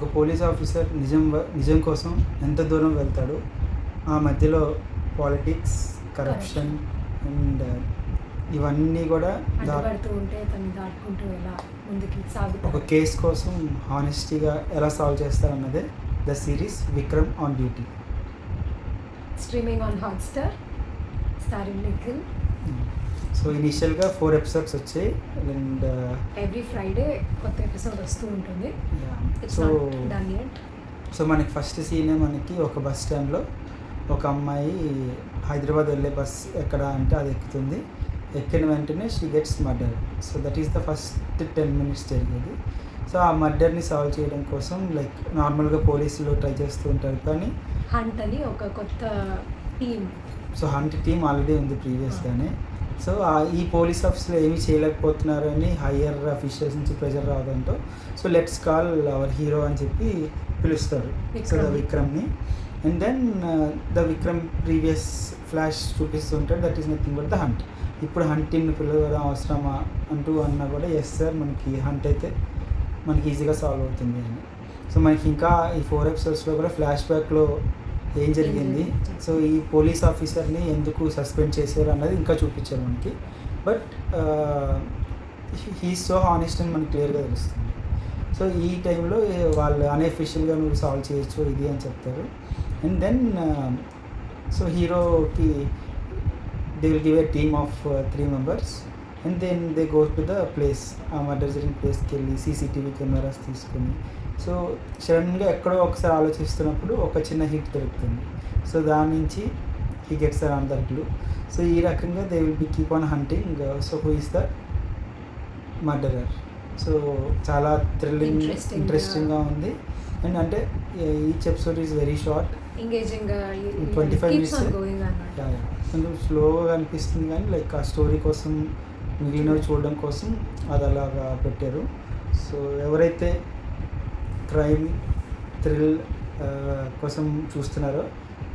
ఒక police officer నిజం కోసం ఎంత దూరం వెళ్తాడు, ఆ మధ్యలో పాలిటిక్స్, కరప్షన్ అండ్ ఇవన్నీ కూడా ఒక కేస్ కోసం హానెస్టీగా ఎలా సాల్వ్ చేస్తారన్నదే the series Vikram on duty. Streaming on Hotstar, starring Nikhil. So ఇనిషియల్గా 4 ఎపిసోడ్స్ వచ్చాయి అండ్ ఎవ్రీ ఫ్రైడే కొత్త ఎపిసోడ్ వస్తూ ఉంటుంది. సో మనకి ఫస్ట్ సీనే మనకి ఒక బస్ స్టాండ్లో ఒక అమ్మాయి హైదరాబాద్ వెళ్ళే బస్ ఎక్కడ అంటే అది ఎక్కుతుంది. ఎక్కిన వెంటనే she gets murder. So that is the first 10 minutes జరిగేది. సో ఆ మర్డర్ని సాల్వ్ చేయడం కోసం లైక్ నార్మల్గా పోలీసులు ట్రై చేస్తూ ఉంటారు, కానీ హంట్ అని ఒక కొత్త team. So hunt team already ఉంది ప్రీవియస్గానే. సో ఈ పోలీస్ ఆఫీస్లో ఏమీ చేయలేకపోతున్నారు అని హయ్యర్ అఫీషియల్స్ నుంచి ప్రెజర్ రావడంతో so let's call our hero అని చెప్పి పిలుస్తారు. సో ద విక్రమ్ని. And then the Vikram previous flash చూపిస్తుంటాడు. That is nothing but the hunt. ఇప్పుడు హంట్ టీమ్ని పిలవడం అవసరమా అంటూ అన్నా కూడా ఎస్ సార్, మనకి హంట్ అయితే మనకి ఈజీగా సాల్వ్ అవుతుంది అని. సో మనకి ఇంకా ఈ 4 episodes కూడా ఫ్లాష్ బ్యాక్లో ఏం జరిగింది, సో ఈ పోలీస్ ఆఫీసర్ని ఎందుకు సస్పెండ్ చేశారు అన్నది ఇంకా చూపించారు మనకి. బట్ హీ సో హానెస్ట్ అని మనకి క్లియర్గా తెలుస్తుంది. సో ఈ టైంలో వాళ్ళు అన్అఫిషియల్గా నువ్వు సాల్వ్ చేయొచ్చు ఇది అని చెప్తారు. అండ్ దెన్ సో హీరోకి they will give a team of 3 members and then they go to the place. ఆ మర్డర్ జరిగిన ప్లేస్కి వెళ్ళి CCTV కెమెరాస్ తీసుకుని సో సడన్గా ఎక్కడో ఒకసారి ఆలోచిస్తున్నప్పుడు ఒక చిన్న హిట్ దొరుకుతుంది. సో దాని నుంచి he gets another clue. So ఈ రకంగా they will be keep on hunting. So who is the murderer. So చాలా ఇంట్రెస్టింగ్గా ఉంది. అండ్ అంటే each episode is very short, 25 minutes. కొంచెం స్లోగా అనిపిస్తుంది, కానీ లైక్ ఆ స్టోరీ కోసం మిగిలినవి చూడడం కోసం అది అలాగా పెట్టారు. సో ఎవరైతే క్రైమ్ థ్రిల్ కోసం చూస్తున్నారో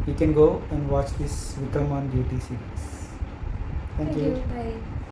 you can go and watch this Vikram on duty series. Thank you.